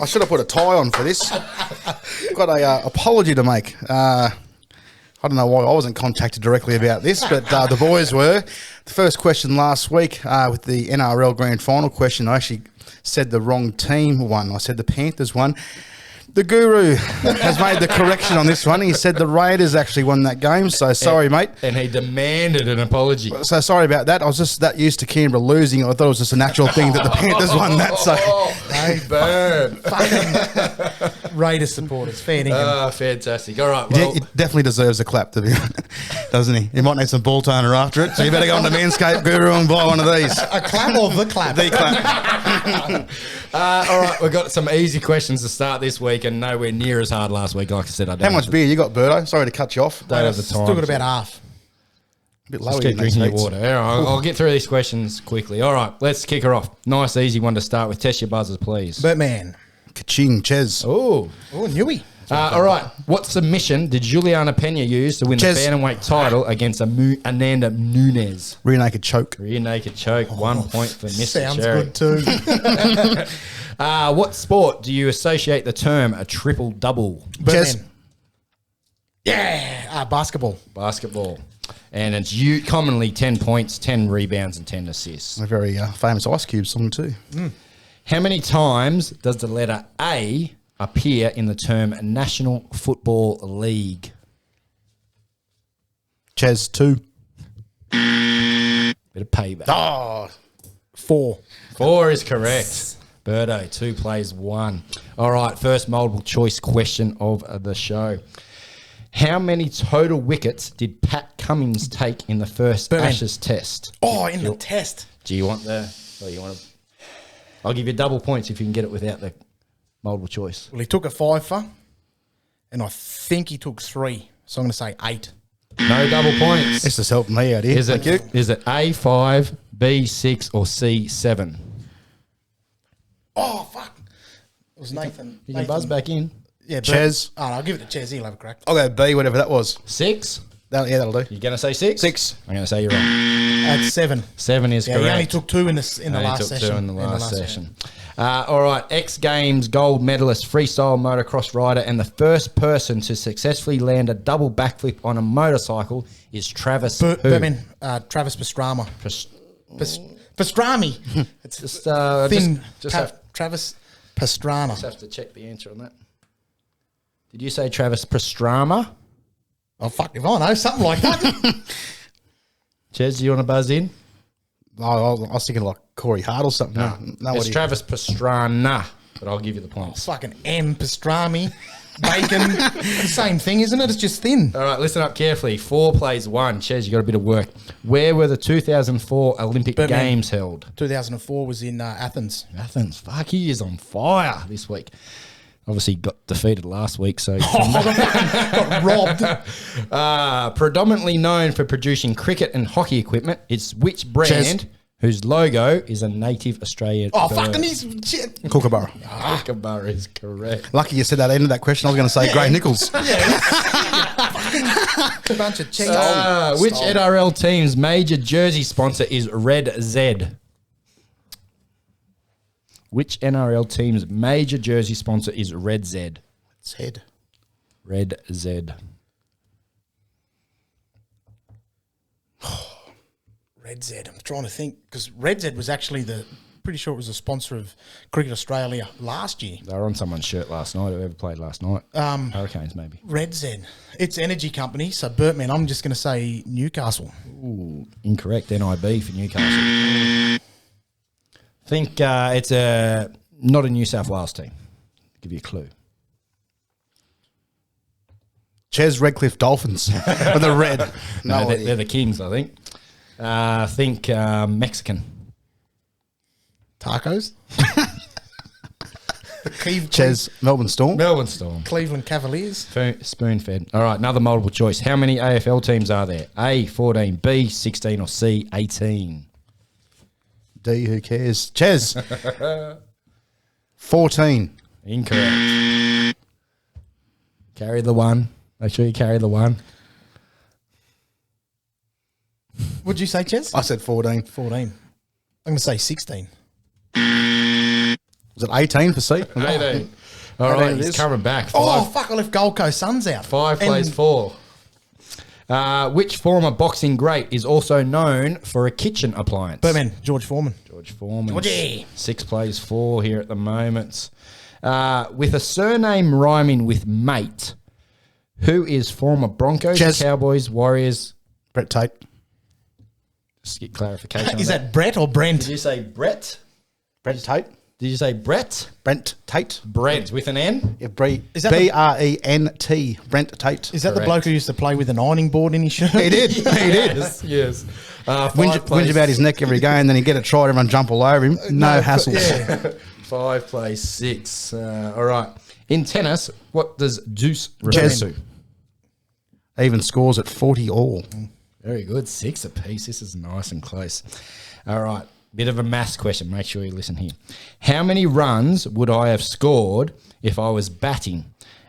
I should have put a tie on for this. I've got a apology to make. I don't know why I wasn't contacted directly about this, but the boys were. The first question last week with the NRL Grand Final question, I actually said the wrong team won. I said the Panthers won. The Guru has made the correction on this one. He said the Raiders actually won that game, so sorry, mate. And he demanded an apology. So sorry about that. I was just that used to Canberra losing. I thought it was just a natural thing that the Panthers won that. So Hey, burn. Fucking Raiders supporters, fair dinkum. Fantastic. All right, well, he definitely deserves a clap, to be honest, doesn't he? He might need some ball toner after it, so you better go on to Manscaped Guru and buy one of these. A clap or the clap? The clap. all right, we've got some easy questions to start this week and nowhere near as hard last week. Like I said, I don't How much beer you got, Birdo? Sorry to cut you off. Don't have the time. Still got about half. A bit Just lower keep in these drinking your heats. water. All right, I'll get through these questions quickly. All right, let's kick her off. Nice, easy one to start with. Test your buzzers, please. But man, Ka-ching, Ches. Oh, oh, Newey. All right. What submission did Juliana Pena use to win the Ches. bantamweight title against Ananda Nunes? Rear naked choke. Rear naked choke. 1 point for Mr. Sounds Cherry. good too. What sport do you associate the term a triple double? Ches. Birdman. Yeah, basketball. Basketball. And it's commonly 10 points, 10 rebounds, and 10 assists. A very famous Ice Cube song too. How many times does the letter A appear in the term National Football League? Ches 2. Bit of payback. Oh, 4. 4 is correct. Birdo, 2 plays 1. All right, first multiple choice question of the show. How many total wickets did Pat Cummins take in the first Birdman. Ashes test? Oh, in the test. Do you want the... Or you want to... I'll give you double points if you can get it without the multiple choice. Well, he took a 5-fer, and I think he took 3. So I'm going to say 8. No double points. this is helping me out here. Is it A5, B6, or C7? Oh, fuck. It was Nathan. You can buzz back in. Yeah, Ches. Oh, no, I'll give it to Ches. He'll have a crack. I'll go B, whatever that was. 6? That'll do. You're going to say 6? 6. I'm going to say you're wrong. At 7. 7 is Yeah, correct. he only took 2 in the Only last took session. 2 in the last session. All right, X Games gold medalist, freestyle motocross rider, and the first person to successfully land a double backflip on a motorcycle is Travis. Birdman, Travis Pastrama. Pastrami. It's Just, thin. just have Travis Pastrana. to check the answer on that. Did you say Travis Pastrama? Oh, fuck if I know. Something like that. Ches, do you want to buzz in? I was thinking like Corey Hart or something. No It's idea. Travis Pastrana, but I'll give you the points. Fucking M. Pastrami. Bacon. Same thing, isn't it? It's just thin. All right, listen up carefully. 4 plays 1. Ches, you got a bit of work. Where were the 2004 Olympic Birdman. Games held? 2004 was in Athens. Athens. Fuck, he is on fire this week. Obviously got defeated last week, so... Got robbed. predominantly known for producing cricket and hockey equipment, it's which brand Ches. whose logo is a native Australian Oh, bird? fucking he's shit. Kookaburra. Kookaburra is correct. Lucky you said that end of that question. I was going to say Gray Nichols. A bunch of cheese. Which NRL team's major jersey sponsor is Red Z? Which NRL team's major jersey sponsor is Red Z? It's head. Red Z. Red Z. I'm trying to think because Red Z was actually pretty sure it was a sponsor of Cricket Australia last year. They were on someone's shirt last night. Whoever played last night? Hurricanes, maybe. Red Z. It's energy company. So Bertman, I'm just going to say Newcastle. Ooh, incorrect. NIB for Newcastle. Think it's not a New South Wales team. Give you a clue. Ches Redcliffe Dolphins with the red. No, No, they're the Kings, I think. Think Mexican. Tacos. Ches Melbourne Storm. Melbourne Storm. Cleveland Cavaliers. Spoon fed. All right, another multiple choice. How many AFL teams are there? A, 14, B, 16, or C, 18? D, who cares? Ches 14. Incorrect. Carry the 1. Make sure you carry the 1. What'd you say, Ches? I said 14. 14. I'm going to say 16. Was it 18 for C? 18. All right, it he's is. coming back. Oh, fuck, I left Gold Coast Suns out. 5 plays 4. Which former boxing great is also known for a kitchen appliance? Bertman, George Foreman. George Foreman. Georgie. 6 plays 4 here at the moment. With a surname rhyming with mate, who is former Broncos, Ches. Cowboys, Warriors? Brett Tate. Just get clarification on Is that Brett or Brent? Did you say Brett? Brent Tate. Did you say Brett? Brent Tate. Brent with an N? Yeah, Is that the- Brent. Brent Tate. Is that the Correct. bloke who used to play with an ironing board in his shirt? He did. He did. Yes. Whinge about his neck every game, then he'd get a try, everyone jump all over him. No hassles. 5 plays 6. All right. In tennis, what does deuce refer Ches. to? Even scores at 40 all. Very good. 6 apiece. This is nice and close. All right. Bit of a maths question. Make sure you listen here. How many runs would I have scored if I was batting?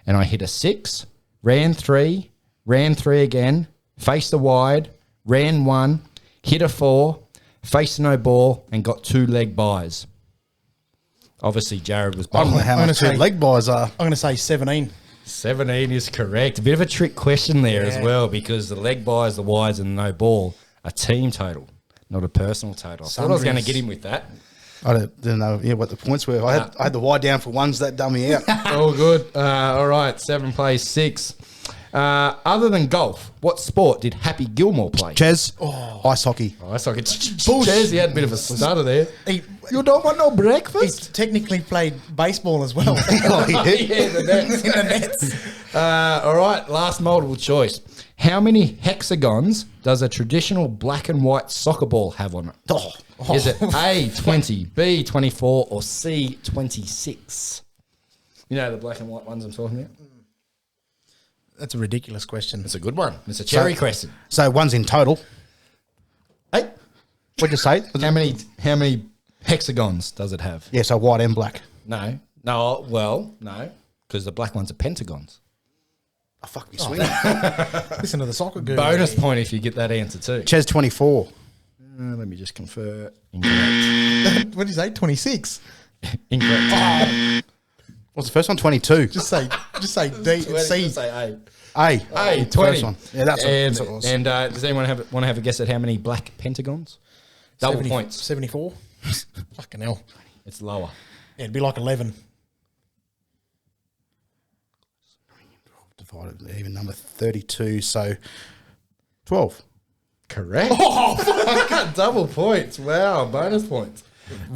and I hit a 6, ran 3 again, faced the wide, ran 1, hit a 4, faced no ball, and got 2 leg buys. Obviously, Jared was I don't know bowling. how much 2 leg buys are. I'm going to say 17. 17 is correct. A bit of a trick question there as well, because the leg buys, the wides, and the no ball are team total, not a personal total. I thought I was going to get him with that. I didn't know what the points were. I had the wide down for ones that dummy out. All good. All right, 7 plays 6. Other than golf, what sport did Happy Gilmore play? Ches, ice hockey. Oh, that's like a Cheers, he had a bit of a stutter there. You don't want no He breakfast? technically played baseball as well. Oh, he did? Yeah, the nets. In the nets. All right, last multiple choice. How many hexagons does a traditional black and white soccer ball have on it? Is it A, 20, B, 24, or C, 26? You know the black and white ones I'm talking about? That's a ridiculous question. It's a good one. It's a cherry question. So one's in total. Hey, What'd you say? how many hexagons does it have? Yeah, so white and black. No, because the black ones are pentagons. Oh, fuck me, swing. Listen to the soccer girl. Bonus point if you get that answer too. Ches 24. Let me just confirm. Incorrect. What did you say? 26. Incorrect. What's the first one? 22. Just say D, C. Say A. A. Hey, The 20. first one. Yeah, that's what it was. And does anyone want to have a guess at how many black pentagons? Double 70 points. 74. Fucking hell. It's lower. Yeah, it'd be like 11. Divided with even number 32, so 12. Correct. Oh, double points. Wow, bonus points.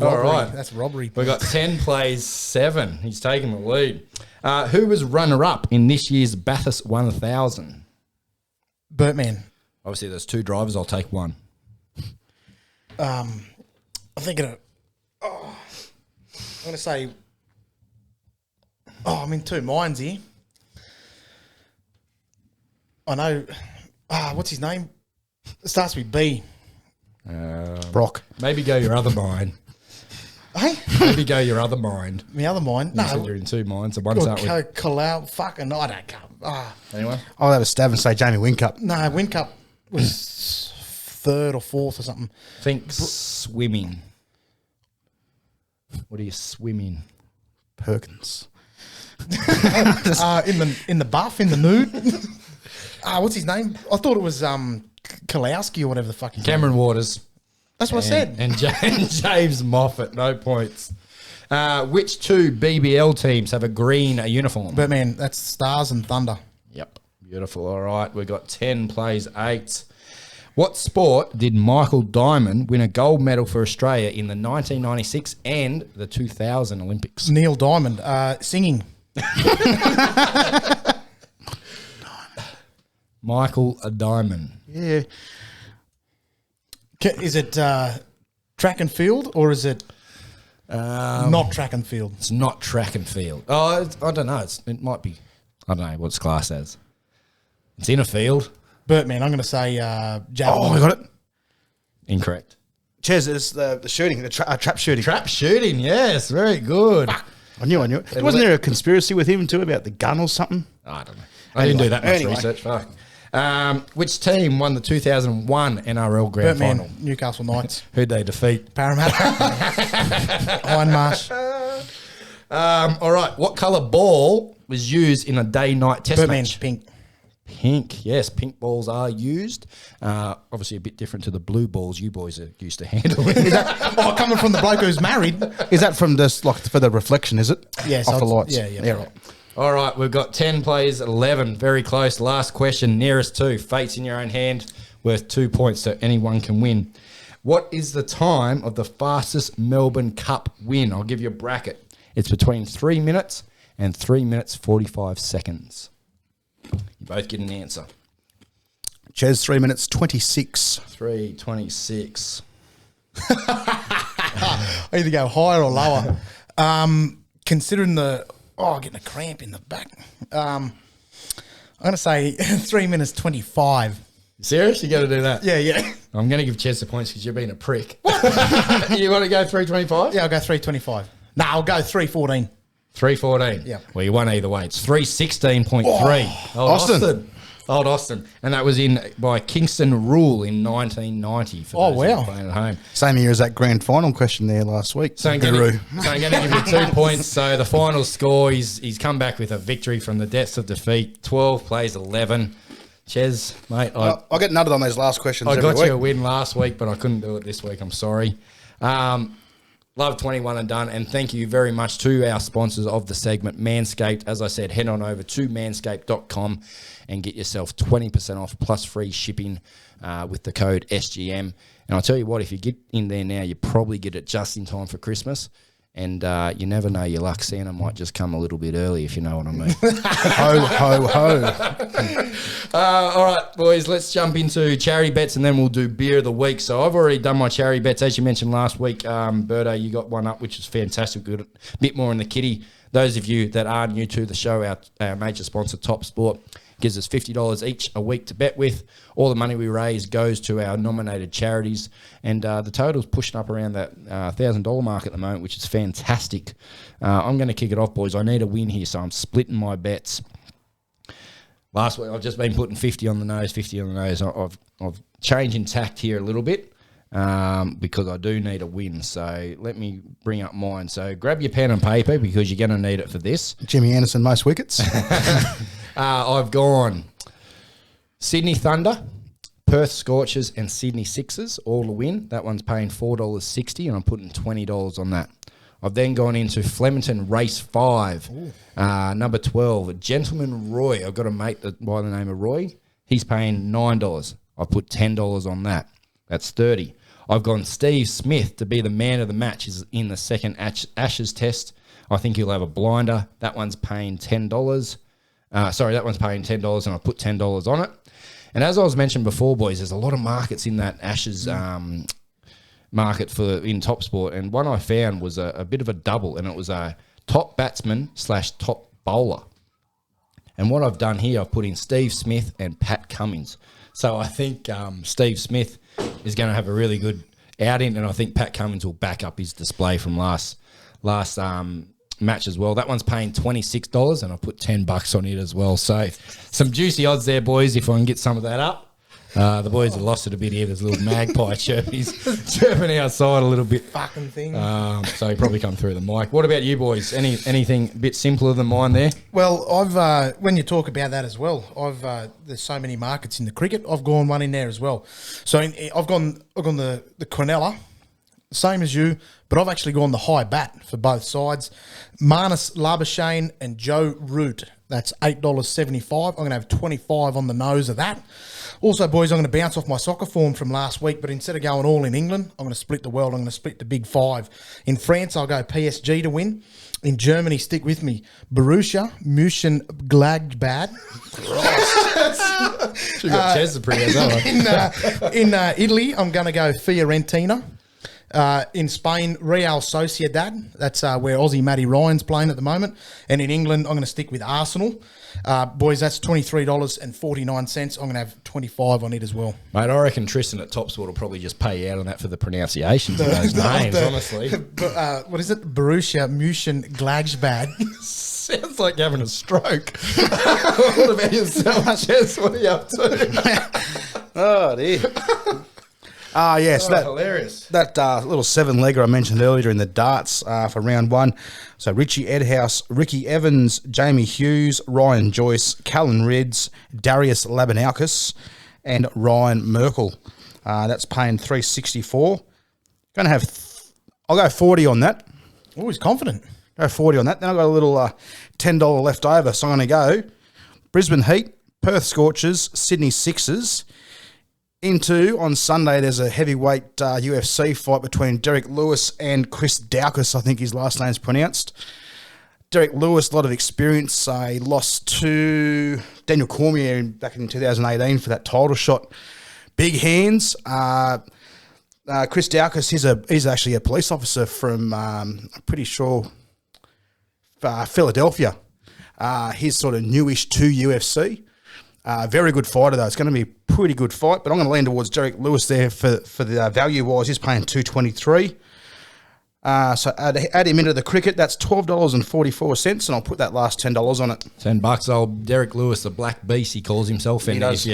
All right. That's robbery. We got 10 plays 7. He's taking the lead. Who was runner-up in this year's Bathurst 1000? Bertman. Obviously, there's 2 drivers. I'll take one. I'm thinking I'm going to say, I'm in 2 minds here. I know, what's his name? It starts with B. Brock. Maybe go your other mind. Hey? Maybe go your other mind. My other mind? You said you're in 2 minds. So one start with Kalau, fucking, I don't know. anyone. I'll have a stab and say Jamie Wincup. No, Wincup was 3rd or 4th or something. Think swimming. What do you swim in? Perkins. In the buff, in the nude. What's his name? I thought it was Kalowski or whatever the fuck his name. Cameron Waters. That's what I said. And James Moffat, no points. Which 2 BBL teams have a green uniform? But man, that's Stars and Thunder. Yep. Beautiful. All right. We've got 10 plays 8. What sport did Michael Diamond win a gold medal for Australia in the 1996 and the 2000 Olympics? Neil Diamond, singing. Michael Diamond. Yeah. Is it track and field or is it not track and field? It's not track and field. Oh, I don't know. It might be. I don't know what it's classed as. It's in a field. Bertman, I'm going to say javelin. Oh, I got it. Incorrect. Ches, it's the shooting, the trap shooting. Trap shooting. Yes, very good. I knew it. Wasn't there a conspiracy with him too about the gun or something? I don't know. I didn't do that much Anyway. research. Fuck. Which team won the 2001 NRL Grand Bertman, Final? Newcastle Knights. Who'd they defeat? Parramatta. Ironmarsh. All right. What colour ball was used in a day-night test Bertman, match? pink. Pink. Yes, pink balls are used. Obviously a bit different to the blue balls you boys are used to handling. Coming from the bloke who's married. Is that from this, like, for the reflection, is it? Yes. Off the lights. Yeah, right. All right, we've got 10 plays, 11. Very close. Last question, nearest 2. Fate's in your own hand, worth 2 points, so anyone can win. What is the time of the fastest Melbourne Cup win? I'll give you a bracket. It's between 3 minutes and 3 minutes 45 seconds. You both get an answer. Ches, 3 minutes 26. 3:26. I either go higher or lower. Considering getting a cramp in the back. I'm going to say 3 minutes 25. Serious? You got to do that? Yeah. I'm going to give Ches the points because you've been a prick. You want to go 3:25? Yeah, I'll go 3:25. No, I'll go 3:14. 314. Yeah. Well, you won either way. It's 316.3. Old Austin. Old Austin. And that was in by Kingston Rule in 1990 for those who are playing at home. Same year as that grand final question there last week. So I'm going to give you 2 points. So the final score, he's come back with a victory from the depths of defeat. 12 plays 11. Ches, mate, I get nutted on those last questions I every got week. you a win last week, but I couldn't do it this week. I'm sorry. Love 21 and done, and thank you very much to our sponsors of the segment, Manscaped. As I said, head on over to manscaped.com and get yourself 20% off plus free shipping with the code SGM. And I'll tell you what, if you get in there now, you probably get it just in time for Christmas. And you never know your luck. Santa might just come a little bit early, if you know what I mean. Ho, ho, ho. All right, boys, let's jump into charity bets and then we'll do beer of the week. So I've already done my charity bets. As you mentioned last week, Berto, you got one up, which is fantastic. Good, a bit more in the kitty. Those of you that are new to the show, our major sponsor, Top Sport, gives us $50 each a week to bet with. All the money we raise goes to our nominated charities, and the total's pushing up around that $1,000 mark at the moment, which is fantastic. I'm going to kick it off, boys. I need a win here, so I'm splitting my bets. Last week, I've just been putting 50 on the nose, 50 on the nose. I've changed in tact here a little bit because I do need a win. So let me bring up mine. So grab your pen and paper because you're going to need it for this. Jimmy Anderson, most wickets. I've gone Sydney Thunder, Perth Scorchers, and Sydney Sixers, all to win. That one's paying $4.60, and I'm putting $20 on that. I've then gone into Flemington Race 5, number 12, Gentleman Roy. I've got a mate by the name of Roy. He's paying $9. I've put $10 on that. That's $30. I've gone Steve Smith to be the man of the match in the second Ashes test. I think he'll have a blinder. That one's paying $10. That one's paying $10, and I put $10 on it. And as I was mentioned before, boys, there's a lot of markets in that Ashes market in Top Sport, and one I found was a bit of a double, and it was a top batsman / top bowler. And what I've done here, I've put in Steve Smith and Pat Cummins. So I think Steve Smith is going to have a really good outing, and I think Pat Cummins will back up his display from last match as well. That one's paying $26, and I put $10 on it as well. So some juicy odds there, boys, if I can get some of that up. The boys have lost it a bit here. There's a little magpie chirping outside a little bit. Fucking thing. So he probably come through the mic. What about you, boys? Anything a bit simpler than mine there? Well, I've when you talk about that as well, there's so many markets in the cricket. I've gone one in there as well. So I've gone the Quinella, same as you, but I've actually gone the high bat for both sides. Marnus Labuschagne and Joe Root. That's $8.75. I'm going to have 25 on the nose of that. Also, boys, I'm going to bounce off my soccer form from last week, but instead of going all in England, I'm going to split the world. I'm going to split the big five. In France, I'll go PSG to win. In Germany, stick with me, Borussia Mönchengladbach. You got Ches pretty good. In Italy, I'm going to go Fiorentina. In Spain, Real Sociedad. That's where Aussie Matty Ryan's playing at the moment. And in England, I'm going to stick with Arsenal. Boys, that's $23.49. I'm going to have 25 on it as well. Mate, I reckon Tristan at Top Sport will probably just pay you out on that for the pronunciations of those names, honestly. What is it? Borussia Mönchengladbach. Sounds like having a stroke. What about yourself, Ches? What are you up to? Oh, dear. Yes, that hilarious. That little seven-legger I mentioned earlier in the darts for round one. So Richie Edhouse, Ricky Evans, Jamie Hughes, Ryan Joyce, Callan Reds, Darius Labanauskas, and Ryan Merkel. That's paying $3.64. Going to have, I'll go 40 on that. Oh, he's confident. Go 40 on that. Then I've got a little $10 left over. So I'm going to go Brisbane Heat, Perth Scorchers, Sydney Sixers. On Sunday, there's a heavyweight UFC fight between Derek Lewis and Chris Daukaus, I think his last name's pronounced. Derek Lewis, a lot of experience. He lost to Daniel Cormier back in 2018 for that title shot. Big hands. Chris Daukaus, he's actually a police officer from, I'm pretty sure, Philadelphia. He's sort of newish to UFC. Very good fighter, though. It's going to be a pretty good fight, but I'm going to lean towards Derek Lewis there for the value-wise. He's paying $2.23. So add him into the cricket. That's $12.44, and I'll put that last $10 on it. $10. Old Derek Lewis, the Black Beast, he calls himself. And He does.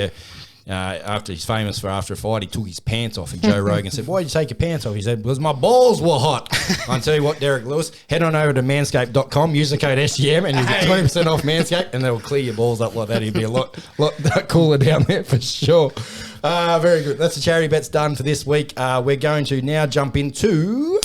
After he's famous for after a fight, he took his pants off, and Joe Rogan said, "Why did you take your pants off?" He said, "Because my balls were hot." I tell you what, Derek Lewis, head on over to manscaped.com, use the code SGM, and you'll get 20% off Manscaped, and they'll clear your balls up like that. He'll be a lot cooler down there for sure. Very good. That's the charity bets done for this week. We're going to now jump into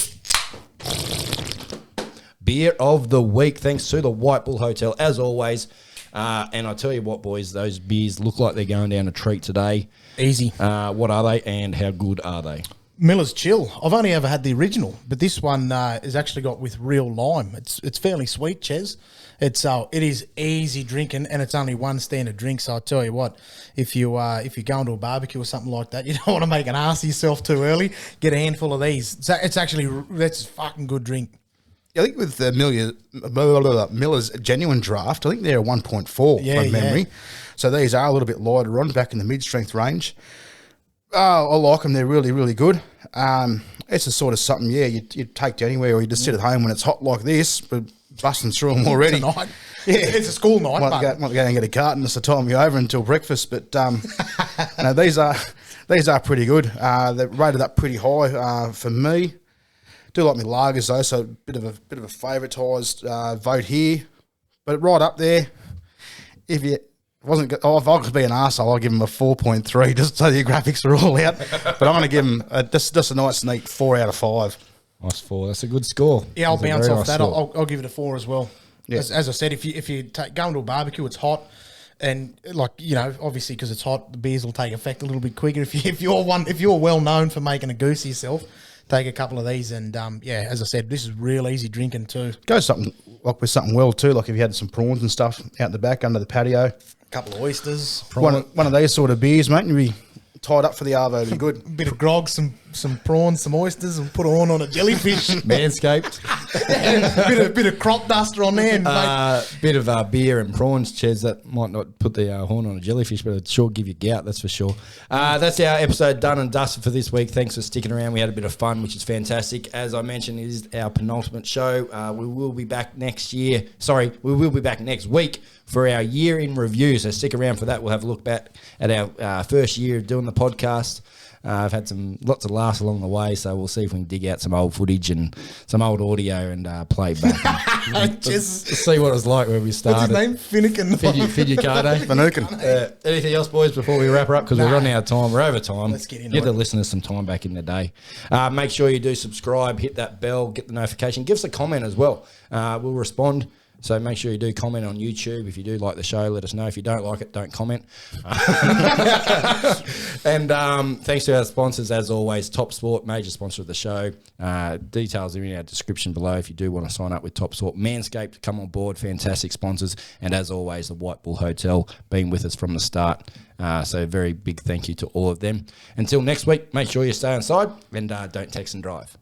beer of the week, thanks to the Whitebull Hotel, as always. And I tell you what, boys, those beers look like they're going down a treat today. Easy. What are they, and how good are they? Miller's Chill. I've only ever had the original, but this one is actually got with real lime. It's fairly sweet, Ches. It is easy drinking, and it's only one standard drink. So I tell you what, if you're going to a barbecue or something like that, you don't want to make an ass of yourself too early. Get a handful of these. That's a fucking good drink. I think with the Miller's Genuine Draft, I think they're a 1.4 from memory. Yeah. So these are a little bit lighter on, back in the mid-strength range. I like them. They're really, really good. It's a sort of something, you take to anywhere, or you just sit at home when it's hot like this, but busting through them already. Tonight. Yeah, it's a school night. Might go and get a carton. It's the time you're over until breakfast. But no, these are pretty good. They're rated up pretty high for me. Do like my lagers though, so a bit of a favouritised vote here, but right up there. If I could be an arsehole, I'll give them a 4.3 just so the graphics are all out. But I'm going to give them just a nice neat 4 out of 5. Nice 4. That's a good score. Yeah, I'll That's a bounce very off nice that. score. I'll give it a 4 as well. Yeah. As I said, if you go into a barbecue, it's hot, and obviously because it's hot, the beers will take effect a little bit quicker. If you're well known for making a goose of yourself, take a couple of these, and as I said, this is real easy drinking too. Go something with something well too, like if you had some prawns and stuff out the back under the patio. A couple of oysters, One of these sort of beers, mate, you'd be tied up for the arvo. It'd be good. a bit of grog, some prawns, some oysters, and put it on a jellyfish. Manscaped. bit of crop duster on there. And Bit of beer and prawns, Ches. That might not put the horn on a jellyfish, but it sure give you gout, that's for sure. That's our episode done and dusted for this week. Thanks for sticking around. We had a bit of fun, which is fantastic. As I mentioned, it is our penultimate show. We will be back next week for our year in review. So stick around for that. We'll have a look back at our first year of doing the podcast. I've had lots of laughs along the way, so we'll see if we can dig out some old footage and some old audio and play back. And Just see what it was like when we started. what's his name? Finnegan. Finucane. Anything else, boys, before we wrap her up? Because we're running out of time. We're over time. Let's get into Give the it. listeners some time back in the day. Make sure you do subscribe, hit that bell, get the notification. Give us a comment as well. We'll respond. So make sure you do comment on YouTube. If you do like the show, let us know. If you don't like it, don't comment. And thanks to our sponsors, as always, Top Sport, major sponsor of the show. Details are in our description below if you do want to sign up with Top Sport. Manscaped, come on board, fantastic sponsors. And as always, the Whitebull Hotel, being with us from the start. So a very big thank you to all of them. Until next week, make sure you stay inside and don't text and drive.